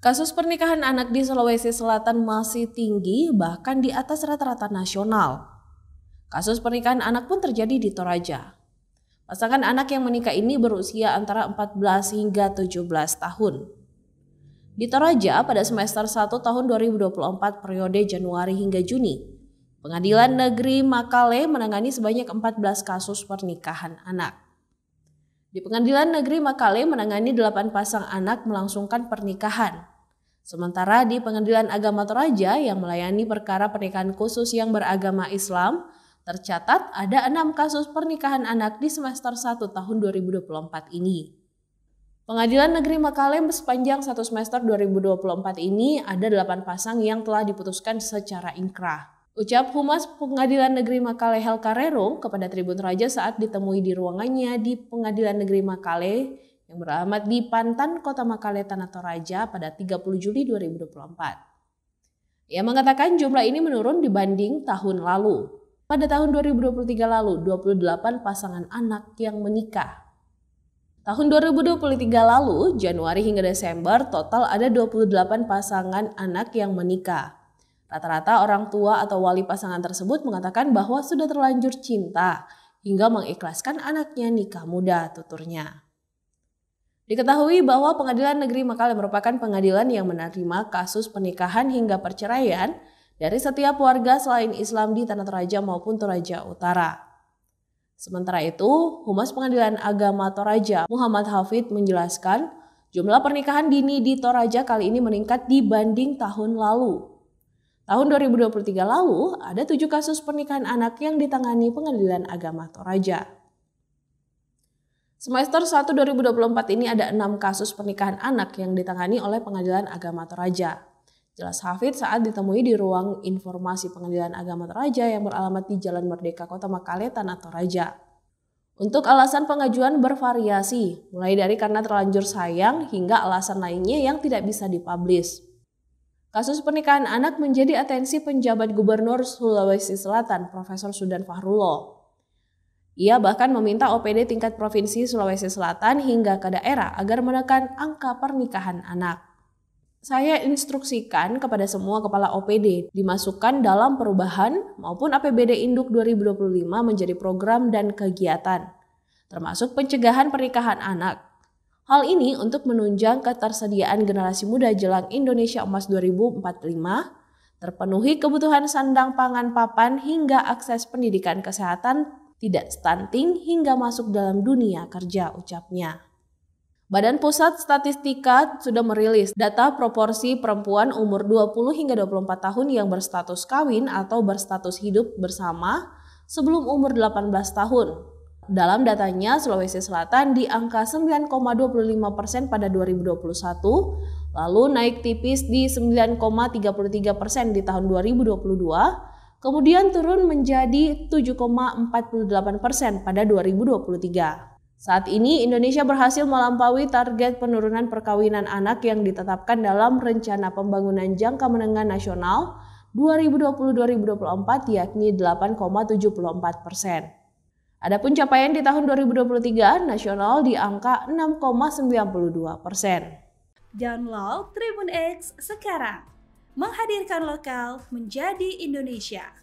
Kasus pernikahan anak di Sulawesi Selatan masih tinggi, bahkan di atas rata-rata nasional. Kasus pernikahan anak pun terjadi di Toraja. Pasangan anak yang menikah ini berusia antara 14 hingga 17 tahun. Di Toraja pada semester 1 tahun 2024 periode Januari hingga Juni, Pengadilan Negeri Makale menangani sebanyak 14 kasus pernikahan anak. Di Pengadilan Negeri Makale menangani 8 pasang anak melangsungkan pernikahan. Sementara di Pengadilan Agama Toraja yang melayani perkara pernikahan khusus yang beragama Islam, tercatat ada 6 kasus pernikahan anak di semester 1 tahun 2024 ini. Pengadilan Negeri Makale sepanjang 1 semester 2024 ini ada 8 pasang yang telah diputuskan secara inkrah. Ucap Humas Pengadilan Negeri Makale Helka Rerong kepada Tribun Raja saat ditemui di ruangannya di Pengadilan Negeri Makale yang beralamat di Pantan, Kota Makale, Tanah Toraja pada 30 Juli 2024. Ia mengatakan jumlah ini menurun dibanding tahun lalu. Pada tahun 2023 lalu, 28 pasangan anak yang menikah. Tahun 2023 lalu, Januari hingga Desember, total ada 28 pasangan anak yang menikah. Rata-rata orang tua atau wali pasangan tersebut mengatakan bahwa sudah terlanjur cinta hingga mengikhlaskan anaknya nikah muda, tuturnya. Diketahui bahwa Pengadilan Negeri Makale merupakan pengadilan yang menerima kasus pernikahan hingga perceraian dari setiap warga selain Islam di Tanah Toraja maupun Toraja Utara. Sementara itu, Humas Pengadilan Agama Toraja Muhammad Hafid menjelaskan jumlah pernikahan dini di Toraja kali ini meningkat dibanding tahun lalu. Tahun 2023 lalu ada 7 kasus pernikahan anak yang ditangani Pengadilan Agama Toraja. Semester 1 2024 ini ada 6 kasus pernikahan anak yang ditangani oleh Pengadilan Agama Toraja. Jelas Hafid saat ditemui di ruang informasi Pengadilan Agama Toraja yang beralamat di Jalan Merdeka Kota Makale, Tanah Toraja. Untuk alasan pengajuan bervariasi, mulai dari karena terlanjur sayang hingga alasan lainnya yang tidak bisa dipublish. Kasus pernikahan anak menjadi atensi penjabat Gubernur Sulawesi Selatan, Profesor Sudan Fahrullah. Ia bahkan meminta OPD tingkat Provinsi Sulawesi Selatan hingga ke daerah agar menekan angka pernikahan anak. Saya instruksikan kepada semua kepala OPD dimasukkan dalam perubahan maupun APBD Induk 2025 menjadi program dan kegiatan, termasuk pencegahan pernikahan anak. Hal ini untuk menunjang ketersediaan generasi muda jelang Indonesia Emas 2045, terpenuhi kebutuhan sandang pangan papan hingga akses pendidikan kesehatan, tidak stunting hingga masuk dalam dunia kerja, ucapnya. Badan Pusat Statistika sudah merilis data proporsi perempuan umur 20 hingga 24 tahun yang berstatus kawin atau berstatus hidup bersama sebelum umur 18 tahun. Dalam datanya, Sulawesi Selatan di angka 9,25% pada 2021, lalu naik tipis di 9,33% di tahun 2022, kemudian turun menjadi 7,48% pada 2023. Saat ini Indonesia berhasil melampaui target penurunan perkawinan anak yang ditetapkan dalam Rencana Pembangunan Jangka Menengah Nasional 2020-2024 yakni 8,74%. Adapun capaian di tahun 2023 nasional di angka 6,92%. Download Tribun X sekarang. Menghadirkan lokal menjadi Indonesia.